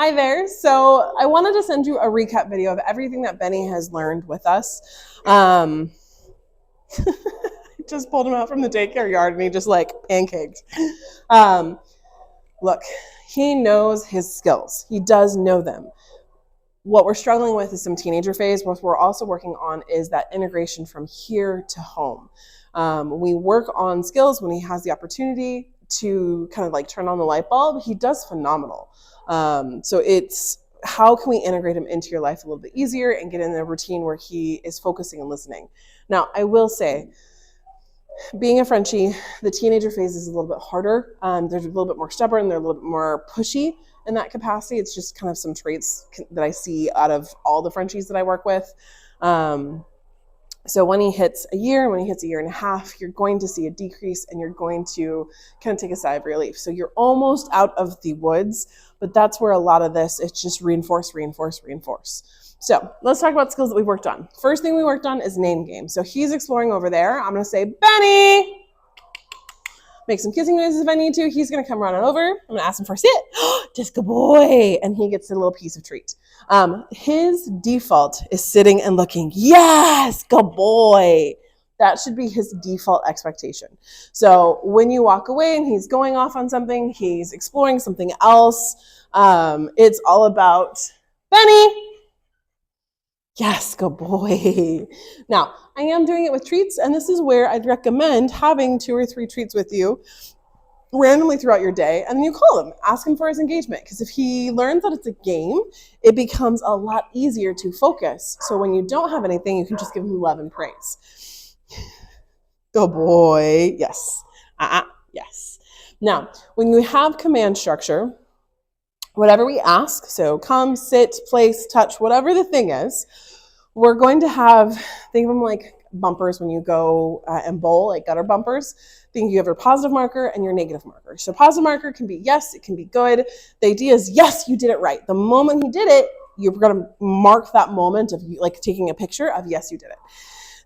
Hi there. So I wanted to send you a recap video of everything that Benny has learned with us. Just pulled him out from the daycare yard and he just like pancaked. Look, he knows his skills. He does know them. What we're struggling with is some teenager phase. What we're also working on is that integration from here to home. We work on skills when he has the opportunity to kind of like turn on the light bulb. He does phenomenal. So it's how can we integrate him into your life a little bit easier and get in a routine where he is focusing and listening. Now, I will say, being a Frenchie, the teenager phase is a little bit harder. They're a little bit more stubborn. They're a little bit more pushy in that capacity. It's just kind of some traits that I see out of all the Frenchies that I work with. So when he hits a year, when he hits a year and a half, you're going to see a decrease and you're going to kind of take a sigh of relief. So you're almost out of the woods, but that's where a lot of this, it's just reinforce, reinforce, reinforce. So let's talk about skills that we've worked on. First thing we worked on is name game. So he's exploring over there. I'm going to say, Benny! Make some kissing noises if I need to. He's going to come running over. I'm going to ask him for a sit. Just good boy. And he gets a little piece of treat. His default is sitting and looking. Yes, good boy. That should be his default expectation. So when you walk away and he's going off on something, he's exploring something else, it's all about, Benny, yes, good boy. Now, I am doing it with treats, and this is where I'd recommend having 2 or 3 treats with you randomly throughout your day, and then you call him, ask him for his engagement, because if he learns that it's a game, it becomes a lot easier to focus. So when you don't have anything, you can just give him love and praise. Good boy. Yes. Yes. Now, when you have command structure, whatever we ask, so come, sit, place, touch, whatever the thing is, we're going to have, think of them like bumpers when you go and bowl, like gutter bumpers. Think you have your positive marker and your negative marker. So positive marker can be yes, it can be good. The idea is yes, you did it right. The moment he did it, you're going to mark that moment of like taking a picture of yes, you did it.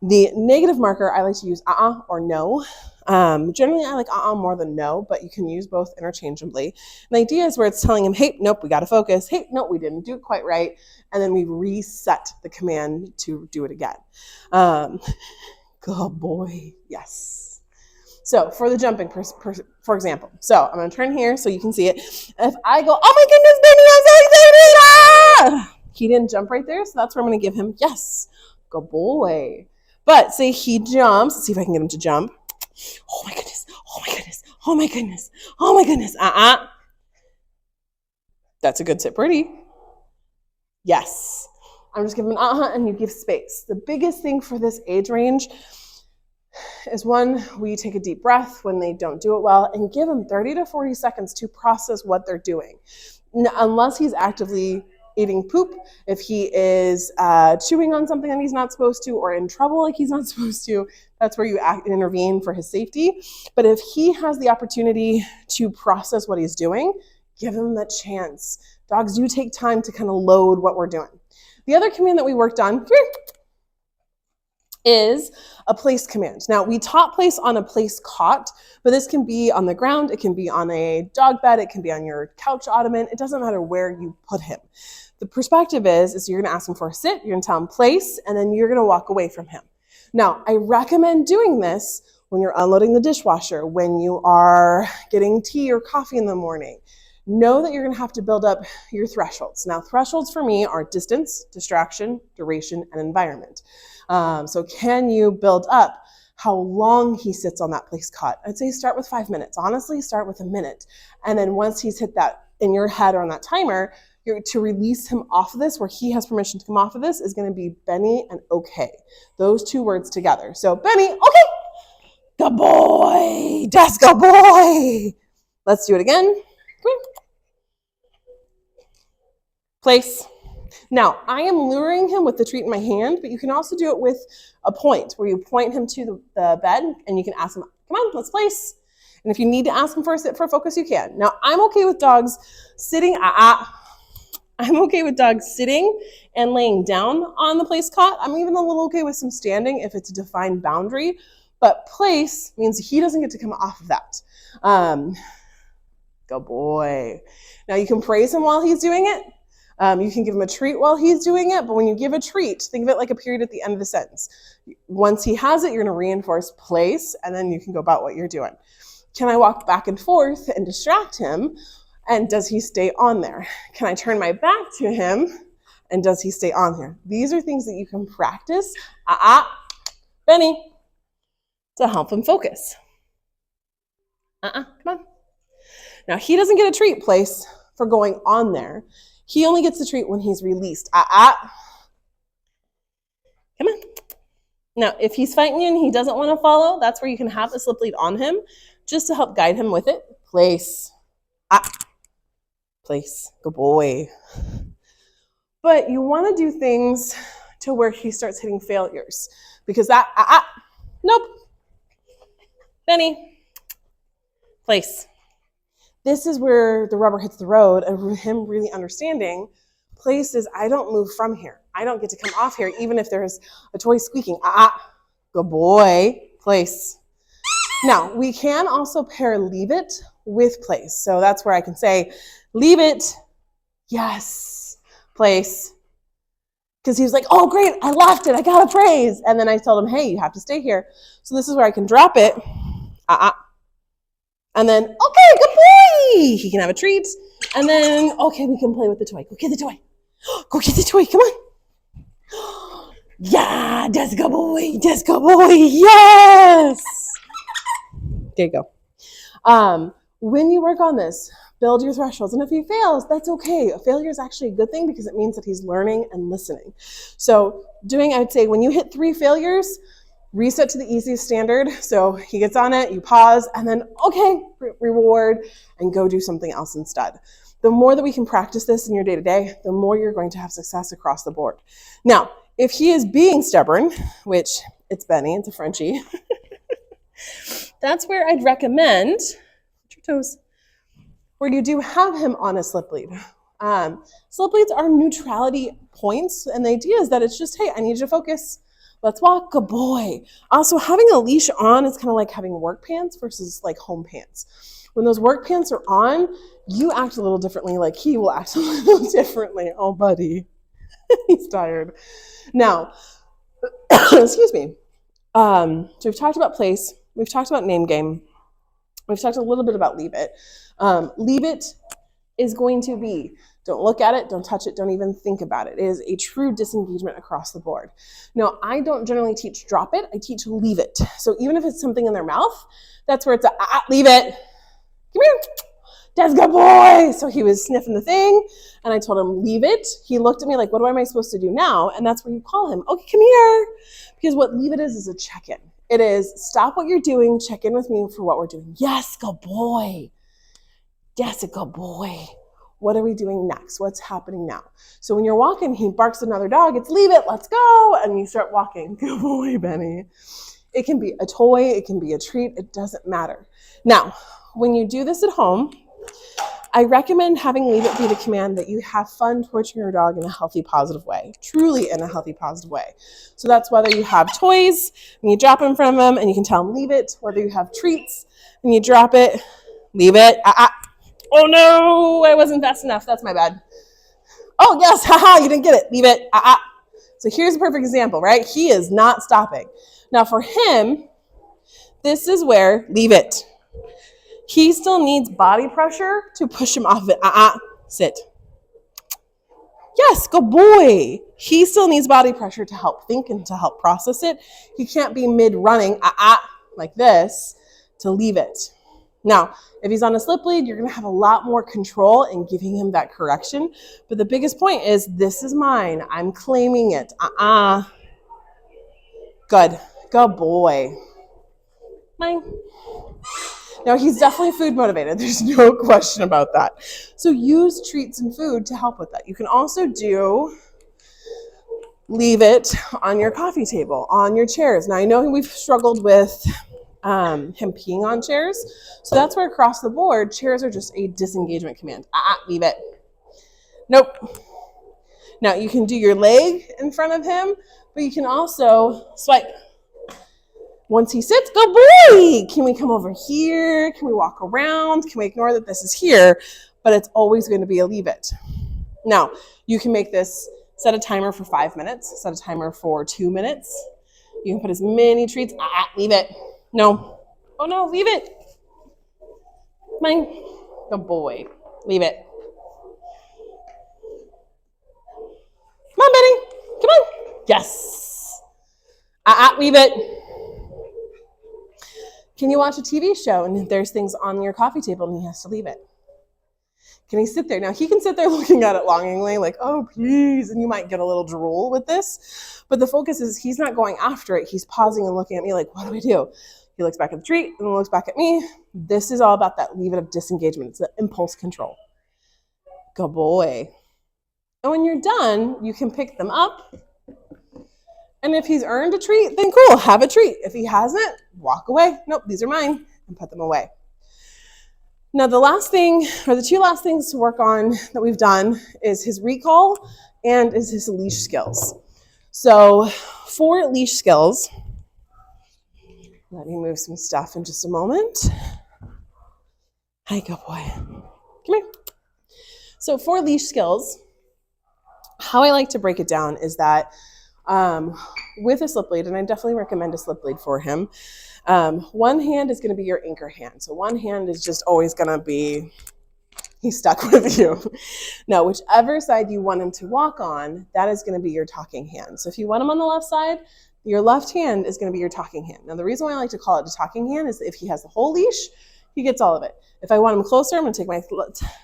The negative marker, I like to use or no. Generally, I like more than no, but you can use both interchangeably. And the idea is where it's telling him, hey, nope, we got to focus. Hey, nope, we didn't do it quite right. And then we reset the command to do it again. Good boy. Yes. So for the jumping, for example, so I'm going to turn here so you can see it. If I go, oh my goodness, Benny, I'm so excited! He didn't jump right there, so that's where I'm going to give him yes. Good boy. But say he jumps. Let's see if I can get him to jump. Oh my goodness. Oh my goodness. Oh my goodness. Oh my goodness. That's a good sit pretty. Yes. I'm just giving and you give space. The biggest thing for this age range is one, we take a deep breath when they don't do it well and give them 30 to 40 seconds to process what they're doing. Unless he's actively eating poop, if he is chewing on something that he's not supposed to or in trouble like he's not supposed to, that's where you intervene for his safety. But if he has the opportunity to process what he's doing, give him the chance. Dogs do take time to kind of load what we're doing. The other command that we worked on is a place command. Now, we taught place on a place cot, but this can be on the ground, it can be on a dog bed, it can be on your couch ottoman. It doesn't matter where you put him. The perspective is you're gonna ask him for a sit, you're gonna tell him place, and then you're gonna walk away from him. Now, I recommend doing this when you're unloading the dishwasher, when you are getting tea or coffee in the morning. Know that you're gonna have to build up your thresholds. Now, thresholds for me are distance, distraction, duration, and environment. So can you build up how long he sits on that place cot? I'd say start with 5 minutes. Honestly, start with a minute. And then once he's hit that in your head or on that timer, to release him off of this, where he has permission to come off of this, is going to be Benny and okay. Those 2 words together. So Benny, okay. Good boy. That's good boy. Let's do it again. Place. Now, I am luring him with the treat in my hand, but you can also do it with a point, where you point him to the bed, and you can ask him, come on, let's place. And if you need to ask him for a sit for a focus, you can. Now, I'm okay with dogs sitting, I'm okay with dogs sitting and laying down on the place cot. I'm even a little okay with some standing if it's a defined boundary, but place means he doesn't get to come off of that. Good boy. Now you can praise him while he's doing it. You can give him a treat while he's doing it, but when you give a treat, think of it like a period at the end of the sentence. Once he has it, you're going to reinforce place, and then you can go about what you're doing. Can I walk back and forth and distract him? And does he stay on there? Can I turn my back to him? And does he stay on here? These are things that you can practice, Benny, to help him focus. Come on. Now, he doesn't get a treat place for going on there. He only gets a treat when he's released. Come on. Now, if he's fighting you and he doesn't want to follow, that's where you can have the slip lead on him just to help guide him with it. Place. Place. Good boy. But you want to do things to where he starts hitting failures. Because nope. Benny. Place. This is where the rubber hits the road, and him really understanding place is I don't move from here. I don't get to come off here, even if there's a toy squeaking. Good boy. Place. Now, we can also pair leave it with place. So that's where I can say, leave it. Yes. Place. Because he was like, oh, great, I left it. I got a praise. And then I told him, hey, you have to stay here. So this is where I can drop it. And then, okay, good boy. He can have a treat. And then, okay, we can play with the toy. Go get the toy. Go get the toy. Come on. Yeah, that's a good boy. That's a good boy. Yes. There you go. When you work on this, build your thresholds. And if he fails, that's okay. A failure is actually a good thing because it means that he's learning and listening. So I'd say when you hit 3 failures, reset to the easiest standard. So he gets on it, you pause, and then, okay, reward, and go do something else instead. The more that we can practice this in your day-to-day, the more you're going to have success across the board. Now, if he is being stubborn, which it's Benny, it's a Frenchie, that's where I'd recommend, put your toes, where you do have him on a slip lead. Slip leads are neutrality points, and the idea is that it's just, hey, I need you to focus. Let's walk. Good boy. Also, having a leash on is kind of like having work pants versus like home pants. When those work pants are on, you act a little differently, like he will act a little differently. Oh, buddy. He's tired. Now, excuse me. So we've talked about place. We've talked about name game. We've talked a little bit about leave it. Leave it is going to be, don't look at it, don't touch it, don't even think about it. It is a true disengagement across the board. Now, I don't generally teach drop it, I teach leave it. So even if it's something in their mouth, that's where it's leave it. Come here. That's good boy. So he was sniffing the thing, and I told him, leave it. He looked at me like, what am I supposed to do now? And that's where you call him, okay, come here. Because what leave it is a check-in. It is stop what you're doing, check in with me for what we're doing. Yes, good boy. That's a good boy. What are we doing next? What's happening now? So when you're walking, he barks at another dog. It's leave it, let's go. And you start walking. Good boy, Benny. It can be a toy. It can be a treat. It doesn't matter. Now, when you do this at home, I recommend having leave it be the command that you have fun torturing your dog in a healthy, positive way. Truly in a healthy, positive way. So that's whether you have toys and you drop in front of them and you can tell them leave it, whether you have treats and you drop it, leave it. Oh no, I wasn't fast enough. That's my bad. Oh yes, haha, you didn't get it. Leave it. So here's a perfect example, right? He is not stopping. Now for him, this is where leave it. He still needs body pressure to push him off of it. Sit. Yes, good boy. He still needs body pressure to help think and to help process it. He can't be mid-running, like this, to leave it. Now, if he's on a slip lead, you're going to have a lot more control in giving him that correction. But the biggest point is, this is mine. I'm claiming it. Good. Good boy. Mine. Now, he's definitely food motivated. There's no question about that. So use treats and food to help with that. You can also do leave it on your coffee table, on your chairs. Now, I know we've struggled with him peeing on chairs. So that's where across the board, chairs are just a disengagement command. Leave it. Nope. Now, you can do your leg in front of him, but you can also swipe. Once he sits, good boy. Can we come over here? Can we walk around? Can we ignore that this is here? But it's always going to be a leave it. Now, you can make this, set a timer for 5 minutes, set a timer for 2 minutes. You can put as many treats. Leave it. No. Oh no, leave it. Come on. Good boy. Leave it. Come on, Benny. Come on. Yes. Leave it. Can you watch a TV show and there's things on your coffee table and he has to leave it? Can he sit there? Now, he can sit there looking at it longingly, like, oh, please, and you might get a little drool with this, but the focus is he's not going after it. He's pausing and looking at me like, what do I do? He looks back at the treat and then looks back at me. This is all about that leave it of disengagement. It's the impulse control. Good boy. And when you're done, you can pick them up. And if he's earned a treat, then cool, have a treat. If he hasn't, walk away. Nope, these are mine, and put them away. Now, the last thing, or the two last things to work on that we've done is his recall and is his leash skills. So for leash skills, let me move some stuff in just a moment. Hi, good boy. Come here. So for leash skills, how I like to break it down is that with a slip lead, and I definitely recommend a slip lead for him, one hand is going to be your anchor hand. So one hand is just always going to be, he's stuck with you. Now, whichever side you want him to walk on, that is going to be your talking hand. So if you want him on the left side, your left hand is going to be your talking hand. Now, the reason why I like to call it a talking hand is if he has the whole leash, he gets all of it. If I want him closer, I'm going to take my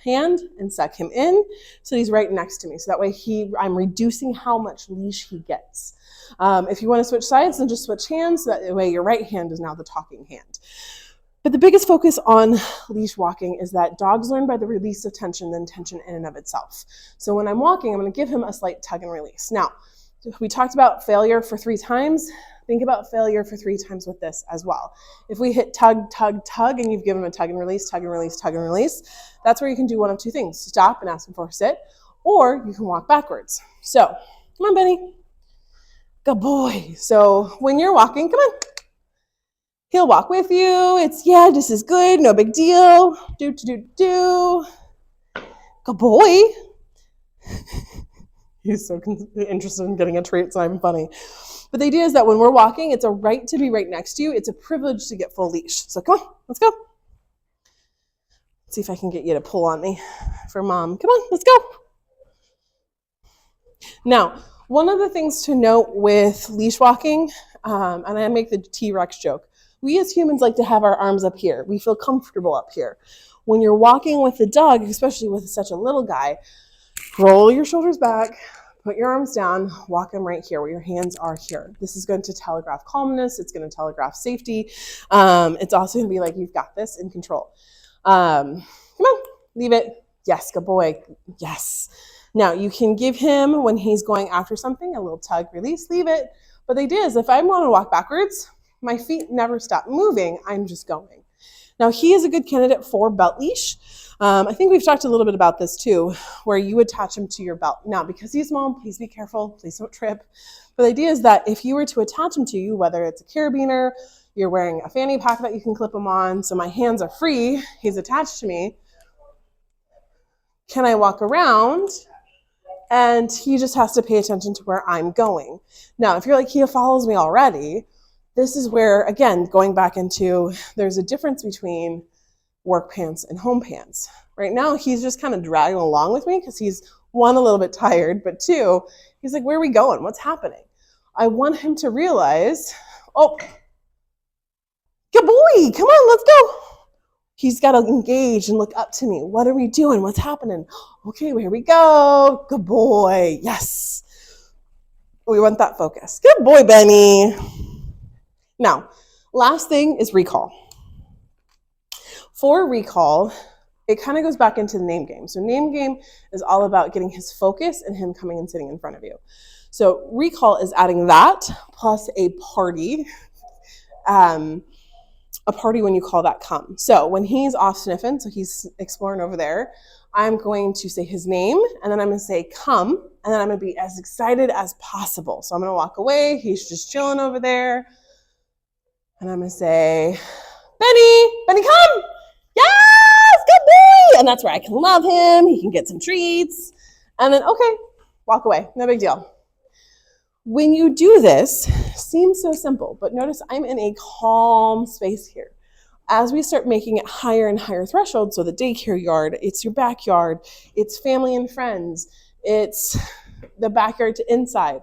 hand and suck him in so he's right next to me. So that way I'm reducing how much leash he gets. If you want to switch sides, then just switch hands. So that way your right hand is now the talking hand. But the biggest focus on leash walking is that dogs learn by the release of tension than tension in and of itself. So when I'm walking, I'm going to give him a slight tug and release. Now, we talked about failure for 3 times. Think about failure for 3 times with this as well. If we hit tug, tug, tug, and you've given him a tug and release, tug and release, tug and release, that's where you can do one of 2 things. Stop and ask him for a sit, or you can walk backwards. So, come on, Benny. Good boy. So when you're walking, come on. He'll walk with you. It's, yeah, this is good. No big deal. Do, do, do, do. Good boy. He's so interested in getting a treat. It's not even funny. But the idea is that when we're walking, it's a right to be right next to you. It's a privilege to get full leash. So come on, let's go. Let's see if I can get you to pull on me for mom. Come on, let's go. Now, one of the things to note with leash walking, and I make the T-Rex joke, we as humans like to have our arms up here. We feel comfortable up here. When you're walking with the dog, especially with such a little guy, roll your shoulders back, put your arms down, walk them right here where your hands are here. This is going to telegraph calmness. It's going to telegraph safety. It's also going to be like, you've got this in control. Come on, leave it. Yes, good boy. Yes. Now, you can give him, when he's going after something, a little tug, release, leave it. But the idea is if I want to walk backwards, my feet never stop moving. I'm just going. Now, he is a good candidate for belt leash. I think we've talked a little bit about this too, where you attach him to your belt. Now, because he's small, please be careful. Please don't trip. But the idea is that if you were to attach him to you, whether it's a carabiner, you're wearing a fanny pack that you can clip him on, so my hands are free, he's attached to me, can I walk around? And he just has to pay attention to where I'm going. Now, if you're like, he follows me already, this is where, again, going back into, there's a difference between work pants and home pants. Right now, he's just kind of dragging along with me because he's, 1, a little bit tired, but 2, he's like, where are we going? What's happening? I want him to realize, oh, good boy, come on, let's go. He's got to engage and look up to me. What are we doing? What's happening? Okay, here we go. Good boy. Yes. We want that focus. Good boy, Benny. Now, last thing is recall. For recall, it kind of goes back into the name game. So name game is all about getting his focus and him coming and sitting in front of you. So recall is adding that plus a party. A party when you call that come. So when he's off sniffing, so he's exploring over there, I'm going to say his name, and then I'm going to say come, and then I'm going to be as excited as possible. So I'm going to walk away. He's just chilling over there. And I'm going to say, Benny, come. Yes, good boy. And that's where I can love him. He can get some treats. And then, okay, walk away. No big deal. When you do this, seems so simple, but notice I'm in a calm space here. As we start making it higher and higher thresholds, so the daycare yard, it's your backyard, it's family and friends, it's the backyard to inside.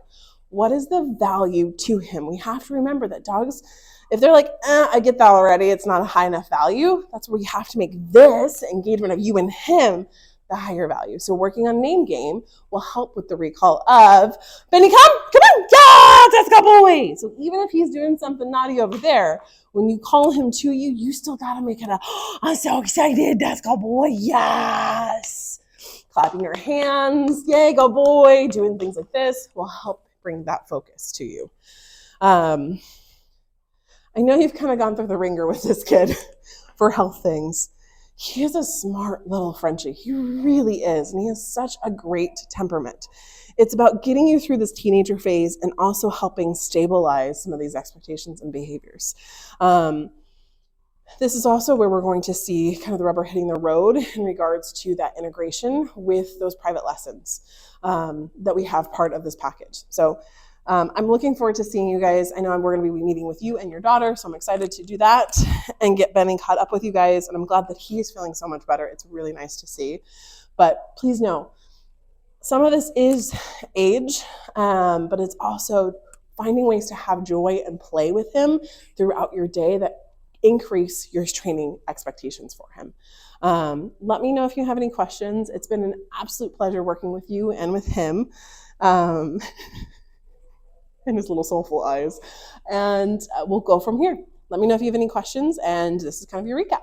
What is the value to him? We have to remember that dogs, if they're like, I get that already, it's not a high enough value, that's where we have to make this engagement of you and him the higher value. So working on name game will help with the recall of, Benny, come on, yeah, let's go boy. So even if he's doing something naughty over there, when you call him to you, you still gotta make it a, I'm so excited, let's go boy, yes. Clapping your hands, yay, go boy, doing things like this will help bring that focus to you. I know you've kind of gone through the ringer with this kid for health things. He is a smart little Frenchie. He really is. And he has such a great temperament. It's about getting you through this teenager phase and also helping stabilize some of these expectations and behaviors. This is also where we're going to see kind of the rubber hitting the road in regards to that integration with those private lessons that we have part of this package. So I'm looking forward to seeing you guys. I know we're going to be meeting with you and your daughter, so I'm excited to do that and get Benny caught up with you guys. And I'm glad that he's feeling so much better. It's really nice to see. But please know, some of this is age, but it's also finding ways to have joy and play with him throughout your day that increase your training expectations for him. Let me know if you have any questions. It's been an absolute pleasure working with you and with him. And his little soulful eyes. And we'll go from here. Let me know if you have any questions, and this is kind of your recap.